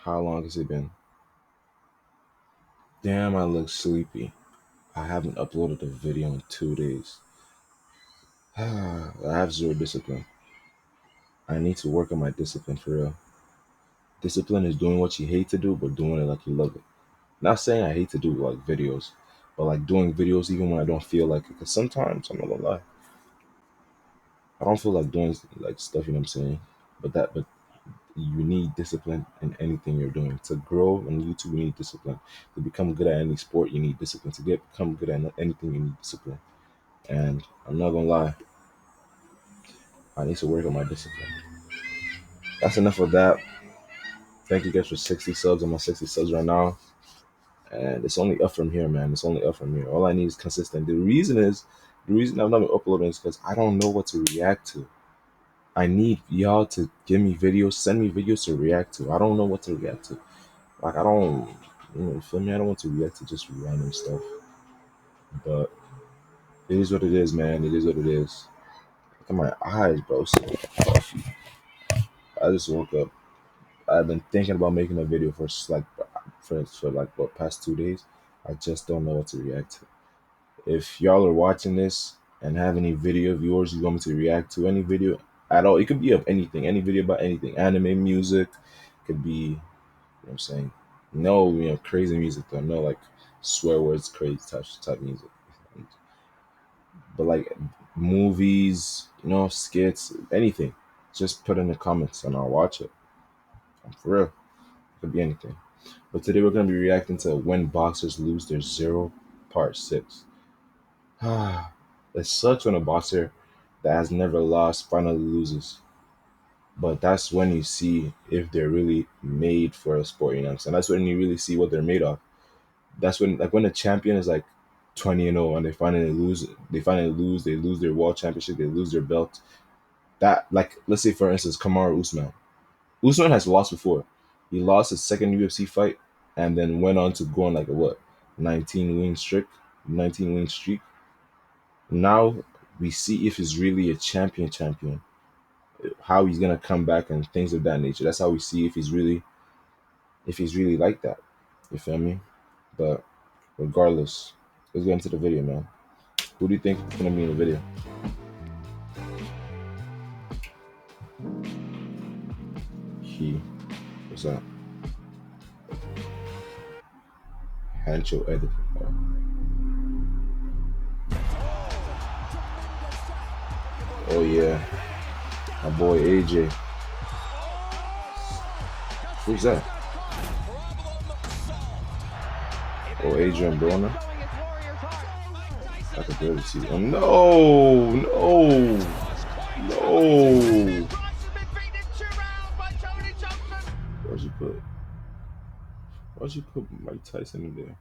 How long has it been? Damn, I look sleepy. I haven't uploaded a video in 2 days. I have zero discipline. I need to work on my discipline for real. Discipline is doing what you hate to do, but doing it like you love it. Not saying I hate to do like videos, but like doing videos even when I don't feel like it. Because sometimes, I'm not gonna lie, I don't feel like doing like stuff, you know what I'm saying? But you need discipline in anything you're doing. To grow on YouTube, you need discipline. To become good at any sport, you need discipline. To become good at anything, you need discipline. And I'm not gonna lie, I need to work on my discipline. That's enough of that. Thank you guys for 60 subs. I'm on 60 subs right now. And it's only up from here, man. It's only up from here. All I need is consistent. The reason I'm not uploading is because I don't know what to react to. I need y'all to give me videos, send me videos to react to. I don't know what to react to. Like I don't, you feel me? I don't want to react to just random stuff. But it is what it is, man. It is what it is. Look at my eyes, bro. So puffy. I just woke up. I've been thinking about making a video for like what past 2 days. I just don't know what to react to. If y'all are watching this and have any video viewers you want me to react to any video at all, it could be of anything, any video about anything, anime, music, could be, you know what I'm saying? No, crazy music though, no like swear words, crazy type music. But like movies, skits, anything. Just put in the comments and I'll watch it. For real. It could be anything. But today we're gonna be reacting to When Boxers Lose Their Zero, Part 6. It sucks when a boxer that has never lost finally loses. But that's when you see if they're really made for a sport, you know what I'm saying? That's when you really see what they're made of. That's when like when a champion is like 20-0 and they lose their world championship, they lose their belt. That like let's say for instance Kamaru Usman. Usman has lost before. He lost his second UFC fight and then went on to go on like a what 19 win streak, 19 win streak. Now we see if he's really a champion, how he's gonna come back and things of that nature. That's how we see if he's really like that. You feel me? But regardless, let's get into the video, man. Who do you think is gonna be in the video? What's that? Hancho Edit. Oh yeah, my boy AJ. Who's that? Oh, Adrian Broner. I could barely see. Oh no, no, no. Why'd you put? Why'd you put Mike Tyson in there?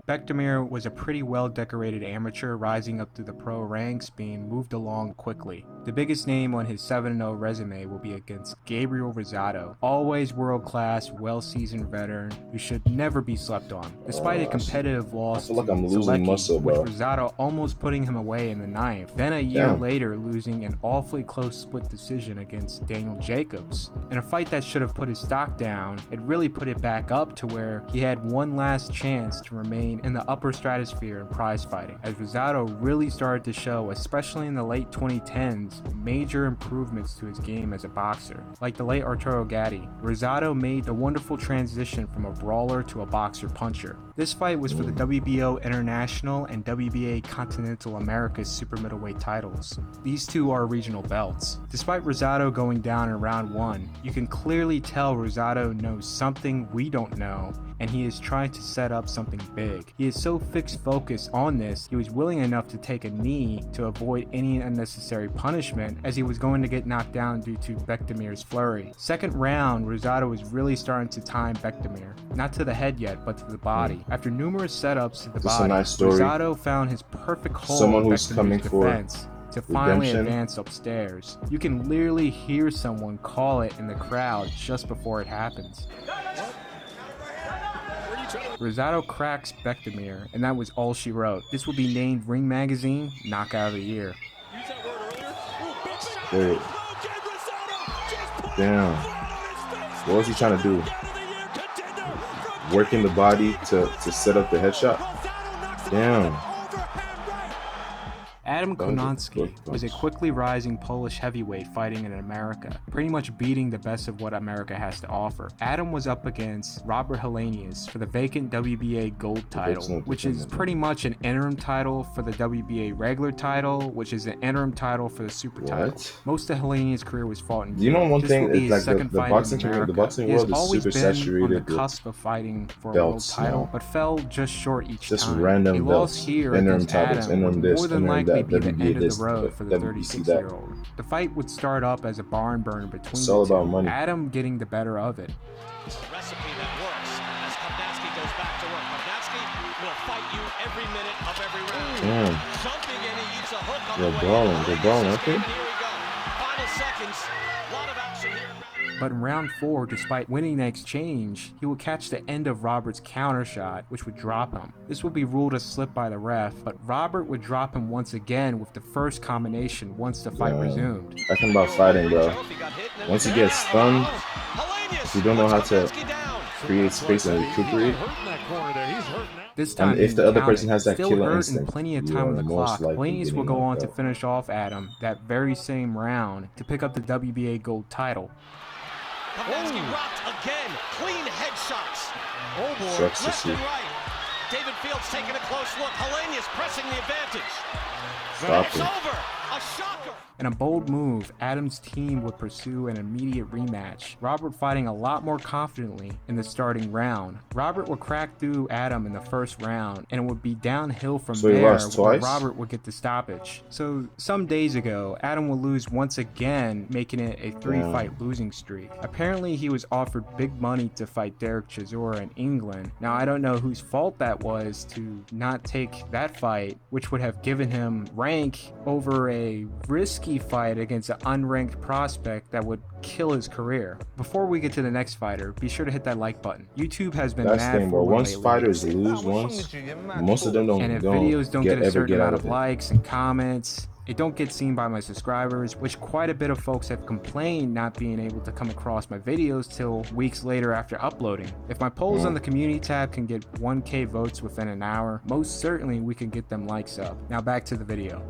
Bektemir was a pretty well-decorated amateur rising up through the pro ranks, being moved along quickly. The biggest name on his 7-0 resume will be against Gabriel Rosado, always world-class, well-seasoned veteran who should never be slept on. Despite a competitive loss to like I'm losing Zaleski, muscle, with bro. Rosado almost putting him away in the 9th, then a year later losing an awfully close split decision against Daniel Jacobs. In a fight that should have put his stock down, it really put it back up to where he had one last chance to remain in the upper stratosphere in prize fighting, as Rosado really started to show, especially in the late 2010s, major improvements to his game as a boxer. Like the late Arturo Gatti, Rosado made the wonderful transition from a brawler to a boxer puncher. This fight was for the WBO International and WBA Continental Americas super middleweight titles. These two are regional belts. Despite Rosado going down in round 1, you can clearly tell Rosado knows something we don't know, and he is trying to set up something big. He is so fixed focused on this, he was willing enough to take a knee to avoid any unnecessary punishment, as he was going to get knocked down due to Bektemir's flurry. Second round, Rosado was really starting to time Bektemir. Not to the head yet, but to the body. After numerous setups to the body, Rosado found his perfect hole in Bektemir's defense to finally advance upstairs. You can literally hear someone call it in the crowd just before it happens. Rosado cracks Bektemir, and that was all she wrote. This will be named Ring Magazine Knockout of the Year. Wait. Damn. What was he trying to do? Working the body to set up the headshot? Damn. Adam Kononski was a quickly rising Polish heavyweight fighting in America, pretty much beating the best of what America has to offer. Adam was up against Robert Helenius for the vacant WBA gold title, which is pretty much an interim title for the WBA regular title, which is an interim title for the super title. Most of Helenius' career was fought in Europe. You know one this thing, will be it's his like the boxing fight in the boxing He has world is always super been saturated on the cusp of fighting for a world belts title, now. but fell just short each Just time. random He belts, lost here interim against titles, Adam interim would this, more than interim likely that, be the WBA end of this, the road for the WBC that. 36-year-old. The fight would start up as a barn burner between It's the all two, about money. Adam getting the better of it. It's a recipe that works as Kopnatski goes back to work. Kopnatski will fight you every minute of every round. Damn. Jumping in, he eats a hook on They're the way balling, in. they're balling, Escape, okay. and here we go. Final seconds. A lot of action here. But in round 4, despite winning the exchange, he would catch the end of Robert's counter shot, which would drop him. This would be ruled a slip by the ref, but Robert would drop him once again with the first combination once the fight resumed. That's about fighting, bro. Once you get stunned, if you don't know how to create space and recuperate, This time, and if the other person has that still killer hurt instinct, and plenty of you time on are the most clock. likely Helenius will getting go on knocked to out. finish off Adam that very same round to pick up the WBA gold title. Kopnatski rocked again. Clean headshots. Oh boy. Sucks to Left see. and right. David Fields taking a close look. Helenius pressing the advantage. Stop It's it. over. A shocker. In a bold move, Adam's team would pursue an immediate rematch, Robert fighting a lot more confidently in the starting round. Robert would crack through Adam in the first round, and it would be downhill from So he there lost where twice? Robert would get the stoppage. So some days ago, Adam would lose once again, making it a 3-fight losing streak. Apparently, he was offered big money to fight Derek Chisora in England. Now, I don't know whose fault that was to not take that fight, which would have given him rank over a risky fight against an unranked prospect that would kill his career. Before we get to the next fighter, be sure to hit that like button. YouTube has been That's mad the thing, bro. for Once lately. fighters lose once, most of them don't, And if videos don't get a ever certain get amount out of of it. likes and comments, it don't get seen by my subscribers, which quite a bit of folks have complained not being able to come across my videos till weeks later after uploading. If my polls on the community tab can get 1K votes within an hour, most certainly we can get them likes up. Now back to the video.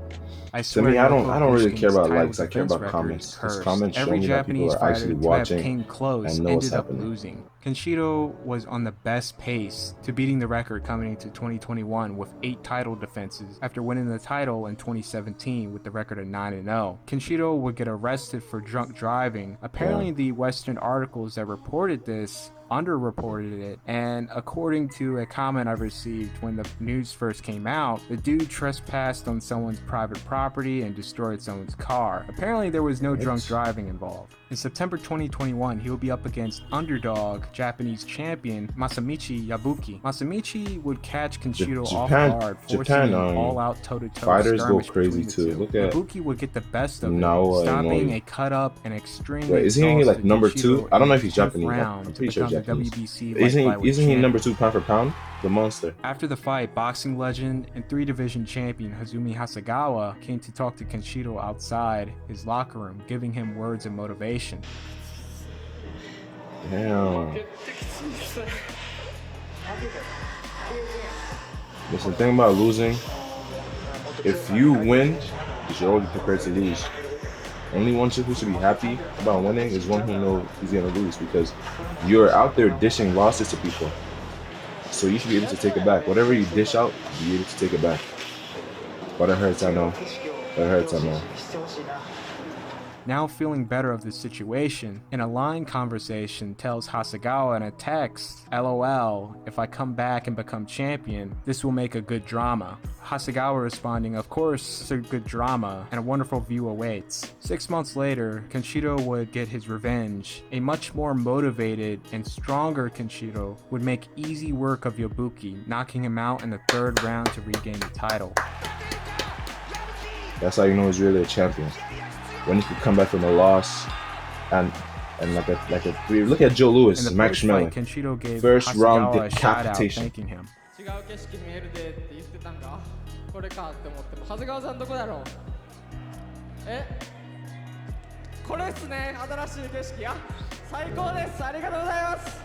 I To swear me, I Yoko don't really care Pushkin's about title likes. I care defense about record comments. is 'Cause cursed. comments show Every me that people Japanese are fighter actually to have watching came close and know what's ended up happening. losing. Kenshiro was on the best pace to beating the record coming into 2021 with 8 title defenses after winning the title in 2017 with the record of 9-0. Kenshiro would get arrested for drunk driving. Apparently, the Western articles that reported this underreported it, and according to a comment I received when the news first came out, the dude trespassed on someone's private property and destroyed someone's car. Apparently there was no drunk driving involved. In September 2021, he will be up against underdog Japanese champion Masamichi Yabuki. Masamichi would catch Kenshiro off guard, forcing an all-out toe-to-toe fighters go skirmish crazy between the too. two. Look at Yabuki would get the best of Naoya it, stopping Inoue. a cut-up and extremely Wait, isn't he like exhausted number Kenshiro 2? I don't know if in he's the 10th Japanese. round I'm to pretty sure become the Japanese. WBC light flyweight Isn't he number champion. 2 pound for pound? The monster. After the fight, boxing legend and 3-division champion Hazumi Hasegawa came to talk to Kenshiro outside his locker room, giving him words of motivation. Damn. Listen, the thing about losing, if you win, you should always be prepared to lose. Only one who should be happy about winning is one who knows he's gonna lose, because you're out there dishing losses to people. So you should be able to take it back. Whatever you dish out, be able to take it back. But it hurts, I know. It hurts, I know. Now feeling better of the situation, in a line conversation tells Hasegawa in a text, LOL, if I come back and become champion, this will make a good drama. Hasegawa responding, of course, it's a good drama, and a wonderful view awaits. 6 months later, Kenshiro would get his revenge. A much more motivated and stronger Kenshiro would make easy work of Yabuki, knocking him out in the 3rd round to regain the title. That's how you know he's really a champion. When he could come back from a loss and like a 3. Look at Joe Louis, In the Max first fight, Schmeling. Kenshiro gave First round Hasegawa a shout-out decapitation. thanking him. 違う景色見えるでって言ってたんがこれかって思っても長谷川さんどこだろうこれっすね新しい景色や最高です。ありがとうございます。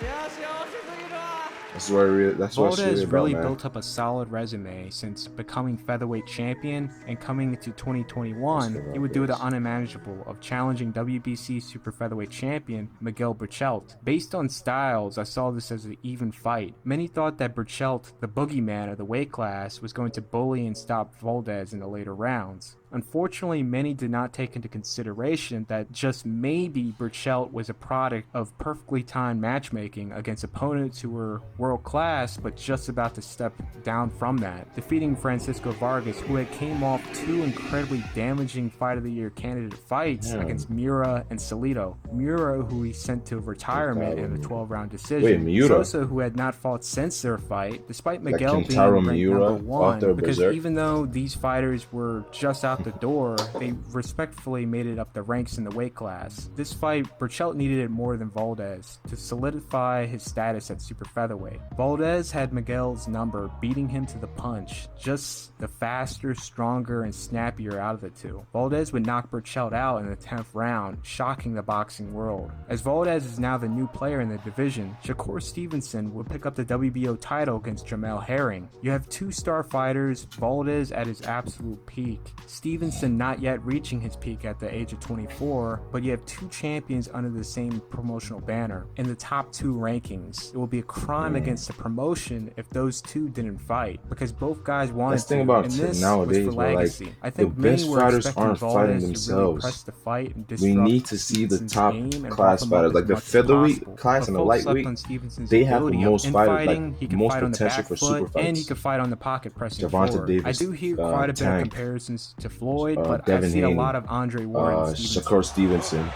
いや、幸せすぎるわ。That's what it's Valdez really really about, man. built up a solid resume since becoming featherweight champion, and coming into 2021, he would do the unimaginable of challenging WBC super featherweight champion Miguel Berchelt. Based on styles, I saw this as an even fight. Many thought that Berchelt, the boogeyman of the weight class, was going to bully and stop Valdez in the later rounds. Unfortunately, many did not take into consideration that just maybe Berchelt was a product of perfectly timed matchmaking against opponents who were world class but just about to step down from that, defeating Francisco Vargas, who had came off two incredibly damaging Fight of the Year candidate fights against Miura and Salido. Miura, who he sent to retirement in a 12-round decision. Wait, Miura? Sosa, who had not fought since their fight, despite Miguel like being ranked Miura, number one, because Berserk? even though these fighters were just out the door, they respectfully made it up the ranks in the weight class. This fight, Berchelt needed it more than Valdez to solidify his status at super featherweight. Valdez had Miguel's number, beating him to the punch, just the faster, stronger, and snappier out of the two. Valdez would knock Berchelt out in the 10th round, shocking the boxing world. As Valdez is now the new player in the division, Shakur Stevenson would pick up the WBO title against Jamel Herring. You have two star fighters, Valdez at his absolute peak, Stevenson not yet reaching his peak at the age of 24, but you have two champions under the same promotional banner in the top two rankings. It will be a crime against the promotion if those two didn't fight, because both guys wanted That's the thing to, about and this nowadays, was for like, legacy. I think the many best were fighters expecting aren't fighting Valdez to really themselves. press the fight and We disrupt need to see the Stevenson's top game and class buff him up fighters, as like the much as featherweight possible. class and the But folks slept lightweight. on Stevenson's They have the ability most in fighters, fighting. like He can most fight on the potential back for foot, super and fights. he can fight on the pocket pressing Gervonta forward. Davis, I do hear quite a bit of Tank, comparisons to Floyd, but Devin I see a Haney, lot of Andre Ward and Stevenson. Shakur Stevenson,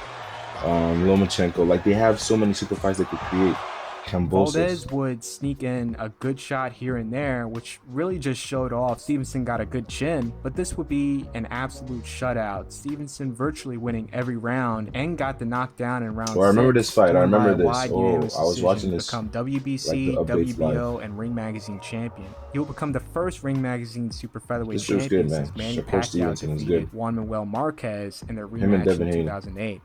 Lomachenko. Like, they have so many super fights they could create. Valdez would sneak in a good shot here and there, which really just showed off Stevenson got a good chin, but this would be an absolute shutout. Stevenson virtually winning every round and got the knockdown in round 6. I remember this fight. I remember this. I was watching this. Become WBC, like WBO, live. and Ring Magazine champion. He will become the first Ring Magazine super featherweight This dude's champion good, man. since Manny Shakur Pacquiao Stevenson is defeated good. Juan Manuel Marquez in their Him and rematch Devin in Haney. 2008.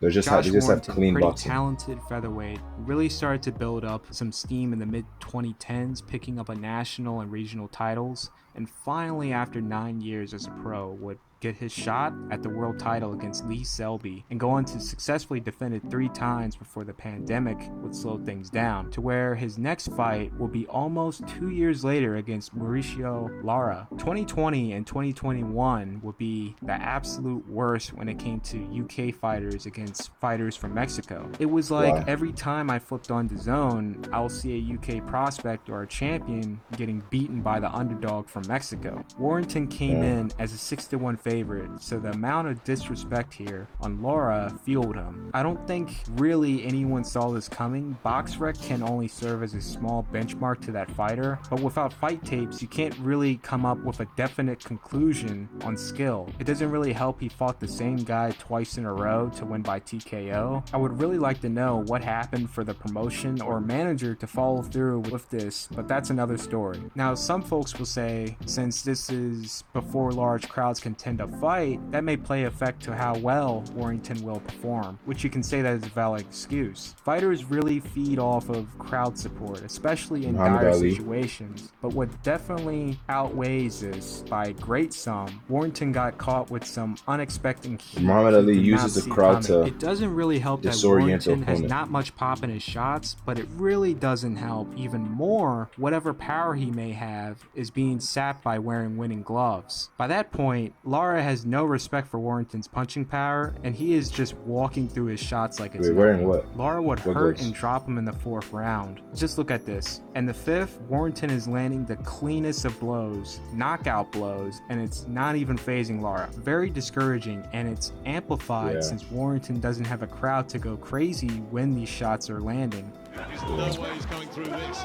They just have Warrington, clean pretty boxing. talented featherweight, really started to build up some steam in the mid-2010s, picking up a national and regional titles, and finally, after 9 years as a pro, would get his shot at the world title against Lee Selby and go on to successfully defend it 3 times before the pandemic would slow things down, to where his next fight will be almost 2 years later against Mauricio Lara. 2020 and 2021 would be the absolute worst when it came to UK fighters against fighters from Mexico. It was like every time I flipped on DAZN, I'll see a UK prospect or a champion getting beaten by the underdog from Mexico. Warrington came in as a 6-1 favorite, so the amount of disrespect here on Lara fueled him. I don't think really anyone saw this coming. BoxRec can only serve as a small benchmark to that fighter, but without fight tapes, you can't really come up with a definite conclusion on skill. It doesn't really help he fought the same guy twice in a row to win by TKO. I would really like to know what happened for the promotion or manager to follow through with this, but that's another story. Now, some folks will say, since this is before large crowds can tend to fight, that may play effect to how well Warrington will perform, which you can say that is a valid excuse. Fighters really feed off of crowd support, especially in dire situations, but what definitely outweighs this by a great sum, Warrington got caught with some unexpected heat. Muhammad Ali uses the crowd to It doesn't really help that disorient Warrington has opponent. not much pop in his shots, but it really doesn't help even more whatever power he may have is being sapped by wearing winning gloves. By that point, Lara has no respect for Warrington's punching power, and he is just walking through his shots like it's wearing nothing. what? Lara would What hurt gloves? and drop him in the 4th round. Just look at this. In the 5th, Warrington is landing the cleanest of blows, knockout blows, and it's not even phasing Lara. Very discouraging, and it's amplified since Warrington doesn't have a crowd to go crazy when these shots are landing. There's no way he's going through this.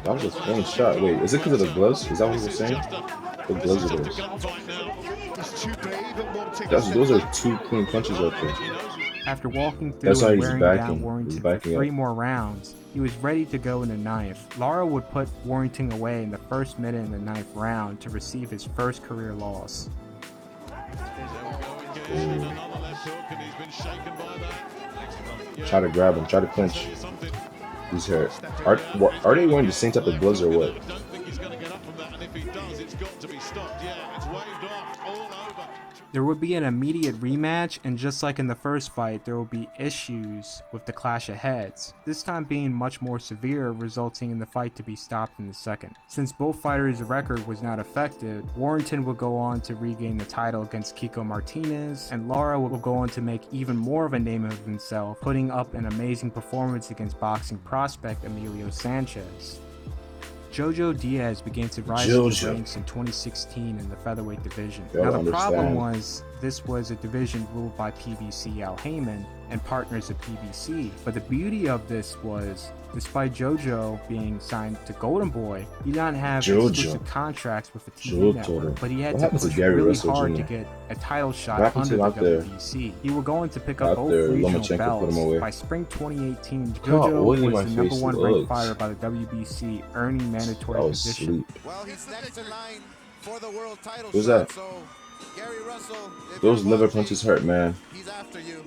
That was a clean shot. Wait, is it because of the gloves? Is that what you're saying? The gloves are those. Those are 2 clean punches right there. After walking through That's why and he's wearing backing. down Warrington He's for backing 3 up. more rounds, he was ready to go in the 9th. Lara would put Warrington away in the 1st minute in the 9th round to receive his first career loss. Try to grab him. Try to clinch. He's hurt. Are they wearing the same type of gloves or what? There would be an immediate rematch, and just like in the first fight, there will be issues with the clash of heads, this time being much more severe, resulting in the fight to be stopped in the second. Since both fighters' record was not affected, Warrington will go on to regain the title against Kiko Martinez, and Lara will go on to make even more of a name of himself, putting up an amazing performance against boxing prospect Emilio Sanchez. Jojo Diaz began to rise to the ranks in 2016 in the featherweight division. Now the problem was, this was a division ruled by PBC Al Heyman and partners of PBC, but the beauty of this was, despite Jojo being signed to Golden Boy, he did not have exclusive contracts with the TV network, but he had to push really hard to get a title shot under the WBC. He would go on to pick up both regional belts. By spring 2018, Jojo was the #1 ranked fighter by the WBC, earning mandatory position. Well, he's next in line for the world title. Who's that? So, Gary Russell, those liver punches hurt, man. He's after you.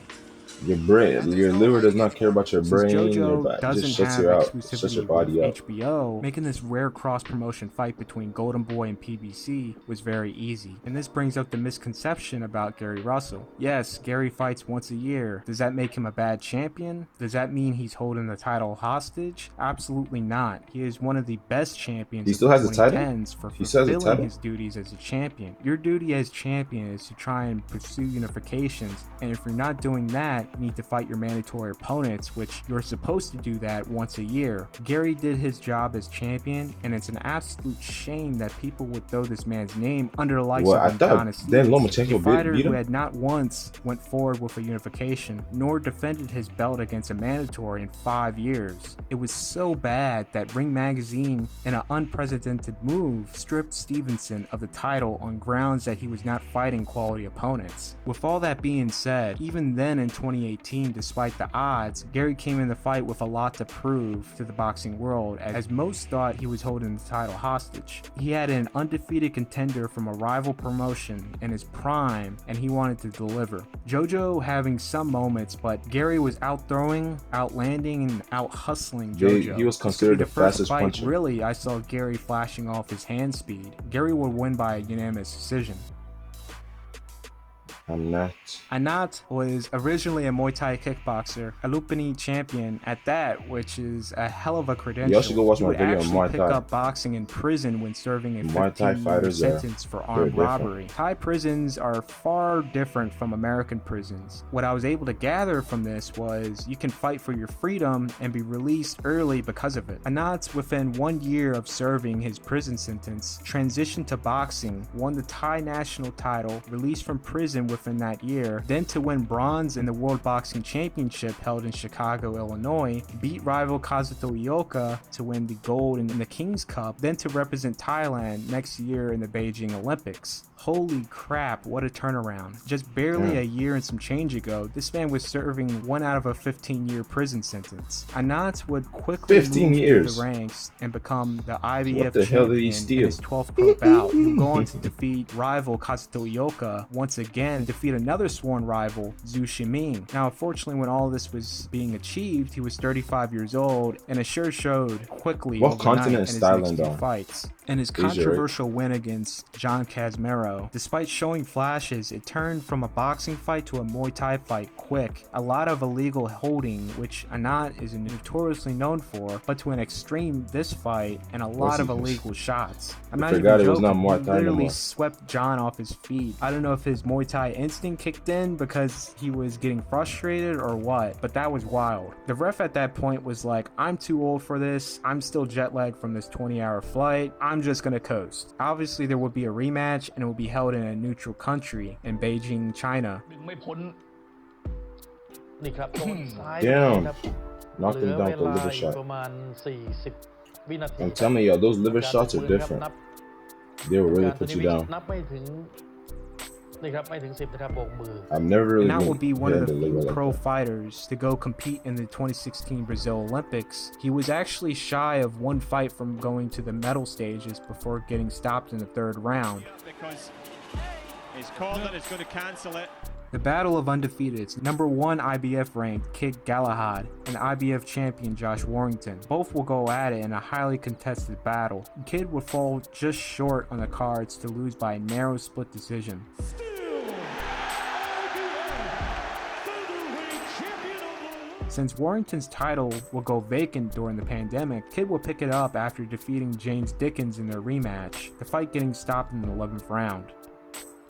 Your brain, your liver does not care about your brain. Your back just shuts you out, shuts your body out. HBO, making this rare cross-promotion fight between Golden Boy and PBC was very easy. And this brings up the misconception about Gary Russell. Yes, Gary fights once a year. Does that make him a bad champion? Does that mean he's holding the title hostage? Absolutely not. He is one of the best champions. He still has the title? For fulfilling his duties as a champion. Your duty as champion is to try and pursue unifications, and if you're not doing that, you need to fight your mandatory opponents, which you're supposed to do that once a year. Gary did his job as champion, and it's an absolute shame that people would throw this man's name under the likes of Adonis, a fighter who had not once went forward with a unification, nor defended his belt against a mandatory in 5 years. It was so bad that Ring Magazine, in an unprecedented move, stripped Stevenson of the title on grounds that he was not fighting quality opponents. With all that being said, even then in 2018, despite the odds, Gary came in the fight with a lot to prove to the boxing world, as most thought he was holding the title hostage. He had an undefeated contender from a rival promotion in his prime, and he wanted to deliver. Jojo having some moments, but Gary was out-throwing, outlanding, and out-hustling Jojo. He was considered the fastest fight, puncher. Really, I saw Gary flashing off his hand speed. Gary would win by a unanimous decision. Anat was originally a Muay Thai kickboxer, a Lupini champion at that, which is a hell of a credential. You should go watch my video on Muay Thai. Pick up boxing in prison when serving a 15-year sentence for armed robbery. Thai prisons are far different from American prisons. What I was able to gather from this was you can fight for your freedom and be released early because of it. Anat, within 1 year of serving his prison sentence, transitioned to boxing, won the Thai national title, released from prison within that year, then to win bronze in the World Boxing Championship held in Chicago, Illinois, beat rival Kazuto Ioka to win the gold in the King's Cup, then to represent Thailand next year in the Beijing Olympics. Holy crap, what a turnaround. Just barely a year and some change ago, this man was serving 1 out of a 15-year prison sentence. Anat would quickly move through the ranks and become the IBF champion in his 12th pro bout. He would go on to defeat rival Kazuto Ioka, once again defeat another sworn rival, Zhu Shiming. Now, unfortunately, when all this was being achieved, he was 35 years old, and it sure showed quickly overnight in his next 2 fights. And his controversial win against John Kazmero, despite showing flashes, it turned from a boxing fight to a Muay Thai fight quick. A lot of illegal holding, which Anat is notoriously known for, but to an extreme this fight, and a lot of illegal shots. I'm not even joking, he literally swept John off his feet. I don't know if his Muay Thai instinct kicked in because he was getting frustrated or what, but that was wild. The ref at that point was like, I'm too old for this, I'm still jet lagged from this 20-hour flight, I'm just gonna coast. Obviously there would be a rematch and it would be held in a neutral country in Beijing, China. Damn, knocked him down with a liver shot. I'm telling y'all, those liver shots are different. They will really put you down. I've never really and that will be one of the few pro fighters to go compete in the 2016 Brazil Olympics. He was actually shy of 1 fight from going to the medal stages before getting stopped in the 3rd round. Because it's called that it's going to cancel it. The battle of undefeateds, #1 IBF ranked Kid Galahad and IBF champion Josh Warrington. Both will go at it in a highly contested battle. Kid would fall just short on the cards to lose by a narrow split decision. Since Warrington's title will go vacant during the pandemic, Kid will pick it up after defeating James Dickens in their rematch, the fight getting stopped in the 11th round.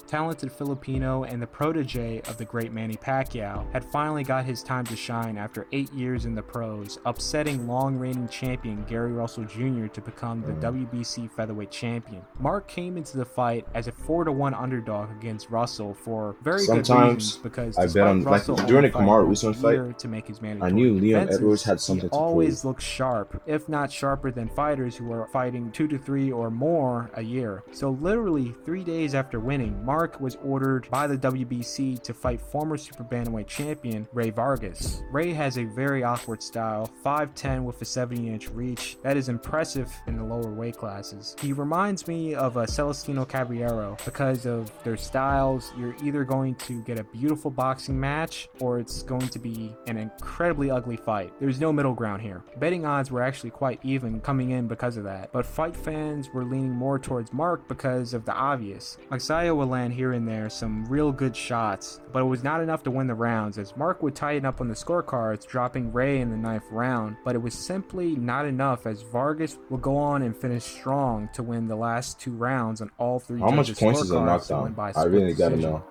Talented Filipino and the protege of the great Manny Pacquiao had finally got his time to shine after 8 years in the pros, upsetting long-reigning champion Gary Russell Jr. to become the WBC featherweight champion. Mark came into the fight as a 4-1 underdog against Russell for very good reasons, because I bet on Russell during the Kamaru Usman fight, to make his I knew Leon Edwards had something to always prove. Looked sharp, if not sharper than fighters who are fighting 2 to 3 or more a year. So literally 3 days after winning, Mark was ordered by the WBC to fight former super bantamweight champion Ray Vargas. Ray has a very awkward style, 5'10" with a 70-inch reach that is impressive in the lower weight classes. He reminds me of a Celestino Caballero because of their styles. You're either going to get a beautiful boxing match or it's going to be an incredibly ugly fight. There's no middle ground here. Betting odds were actually quite even coming in because of that, but fight fans were leaning more towards Mark because of the obvious. Magsayo will land here and there some real good shots, but it was not enough to win the rounds, as Mark would tighten up on the scorecards, dropping Ray in the 9th round, but it was simply not enough, as Vargas will go on and finish strong to win the last 2 rounds on all 3 How much judges' points is a scorecards knockdown? by I really gotta decision. know.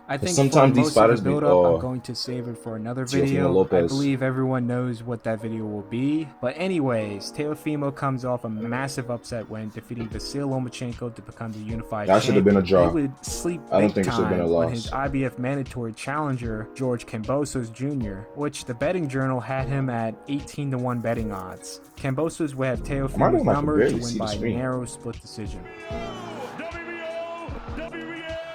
I think sometimes for these most fighters of the be- build-up, I'm going to save it for another Teofimo video. I Lopez. believe everyone knows what that video will be. But anyways, Teofimo comes off a massive upset win, defeating Vasil Lomachenko to become the unified That should have been a draw. He would sleep I don't big think it should have been a time on loss. his IBF mandatory challenger, George Kambosos Jr., which the betting journal had him at 18-1 betting odds. Kambosos would have doing Teofimo's like number barely to win see the by a screen. narrow split decision.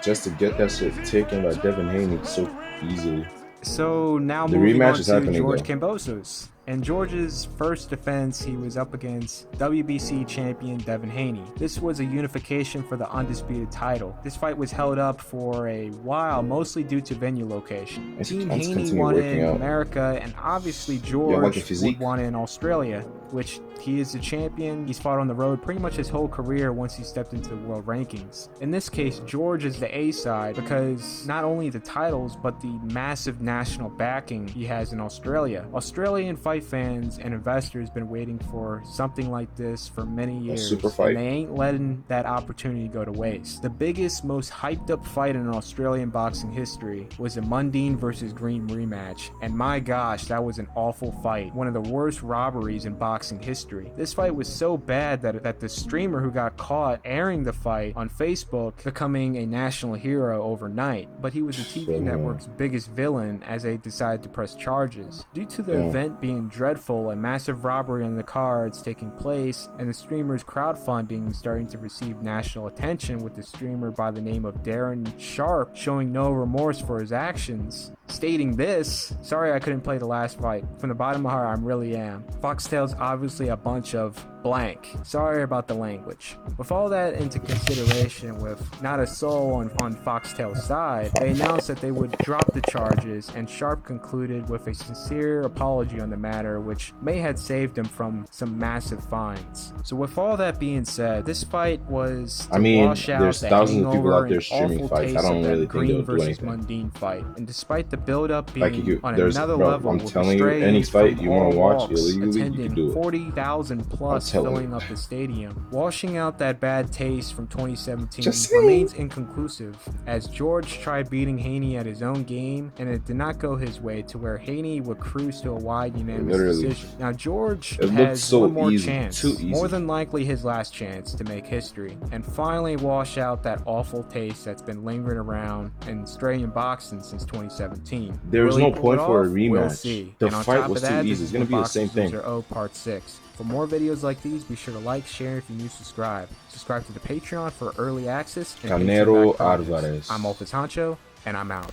Just to get that shit taken by Devin Haney so easily. So now The moving rematch on is to happening, George though. Kambosos. In George's first defense, he was up against WBC champion Devin Haney. This was a unification for the undisputed title. This fight was held up for a while, mostly due to venue location. Let's Team Haney continue won working in out. America, and obviously like the George physique? would won in Australia, which he is the champion. He's fought on the road pretty much his whole career once he stepped into the world rankings. In this case, George is the A side because not only the titles, but the massive national backing he has in Australia. Australian fight fans and investors been waiting for something like this for many years, super fight. and they ain't letting that opportunity go to waste. The biggest, most hyped up fight in Australian boxing history was the Mundine versus Green rematch, and my gosh, that was an awful fight. One of the worst robberies in boxing history. This fight was so bad that the streamer who got caught airing the fight on Facebook becoming a national hero overnight, but he was the TV network's biggest villain as they decided to press charges. Due to the event being dreadful and massive robbery on the cards taking place, and the streamer's crowdfunding starting to receive national attention, with the streamer by the name of Darren Sharp showing no remorse for his actions, stating this: "Sorry I couldn't play the last fight. From the bottom of my heart, I really am. Foxtail's obviously a bunch of blank. Sorry about the language." With all that into consideration, with not a soul on Foxtail's side, they announced that they would drop the charges, and Sharp concluded with a sincere apology on the matter, which may have saved him from some massive fines. So with all that being said, this fight was to wash out there's the thousands of people hangover out there and streaming awful fights. I taste don't of that really think Green they'll do versus anything. Mundine fight. And despite the build-up Like, being on there's, another bro, level, I'm with telling you, any Australians fight from you want to all watch walks illegally, you can attending, do it. 40,000 plus I'm telling filling you. up the stadium, washing out that bad taste from 2017 Just saying. remains inconclusive, as George tried beating Haney at his own game, and it did not go his way, to where Haney would cruise to a wide unanimous Literally. decision. Now George It looked has so one more easy, chance, too easy. more than likely his last chance to make history, and finally wash out that awful taste that's been lingering around in Australian boxing since 2017. There was Will he no pull point it for a off? rematch. We'll see. The And on fight top was of too that, easy. this It's is gonna the be the Boxing same thing. Loser O Part 6. For more videos like these, be sure to like, share if you're new, subscribe. Subscribe to the Patreon for early access. And Canelo Patreon back prizes. Alvarez. I'm Alphas Honcho, and I'm out.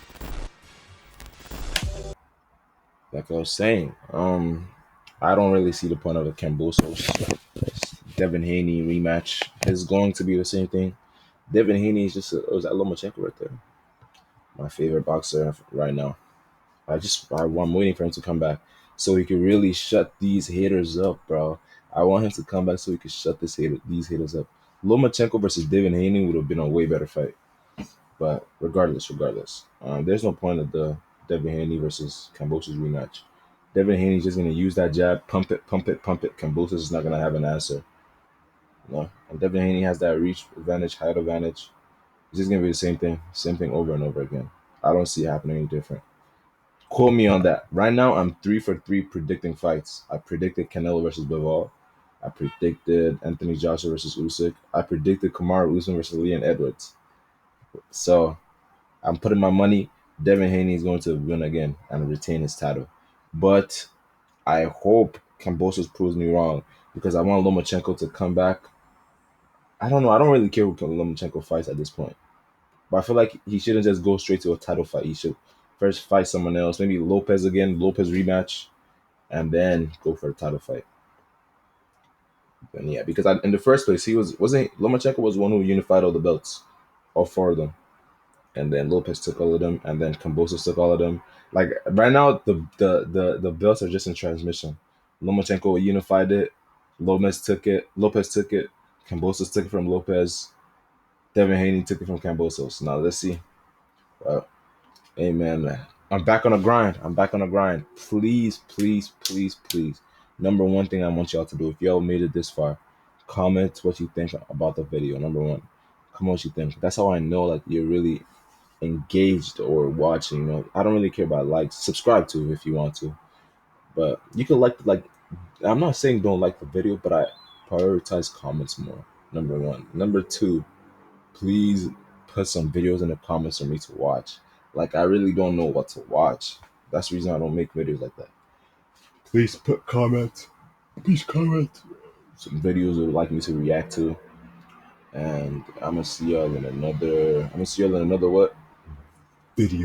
Like I was saying, I don't really see the point of a Kambosos Devin Haney rematch. It's going to be the same thing. Devin Haney is just was that Lomachenko right there. My favorite boxer right now. I'm waiting for him to come back so he can really shut these haters up, bro. I want him to come back so he can shut these haters up. Lomachenko versus Devin Haney would have been a way better fight. But regardless, there's no point of the Devin Haney versus Kambosos rematch. Devin Haney's just gonna use that jab, pump it, pump it, pump it. Kambosos is not gonna have an answer. And Devin Haney has that reach advantage, height advantage. It's just gonna be the same thing over and over again. I don't see it happening any different. Quote me on that. Right now, I'm 3 for 3 predicting fights. I predicted Canelo versus Bivol. I predicted Anthony Joshua versus Usyk. I predicted Kamaru Usman versus Leon Edwards. So I'm putting my money. Devin Haney is going to win again and retain his title. But I hope Kambosos proves me wrong because I want Lomachenko to come back. I don't know. I don't really care who Lomachenko fights at this point. But I feel like he shouldn't just go straight to a title fight. He should first fight someone else. Maybe Lopez again, Lopez rematch, and then go for a title fight. And yeah, because in the first place, he wasn't Lomachenko was the one who unified all the belts, all 4 of them. And then Lopez took all of them, and then Kambosos took all of them. Like right now, the belts are just in transmission. Lomachenko unified it. Lopez took it. Kambosos took it from Lopez. Devin Haney took it from Kambosos. Now let's see. Hey man. I'm back on the grind. Please, please, please, please. Number one thing I want y'all to do, if y'all made it this far, comment what you think about the video. Number one. Comment what you think. That's how I know like you're really engaged or watching. I don't really care about likes. Subscribe to if you want to. But you can like I'm not saying don't like the video, but I prioritize comments more. Number one. Number two, please put some videos in the comments for me to watch. Like I really don't know what to watch. That's the reason I don't make videos like that. Please put comments. Please comment. Some videos you would like me to react to. And I'm gonna see y'all in another what? Video.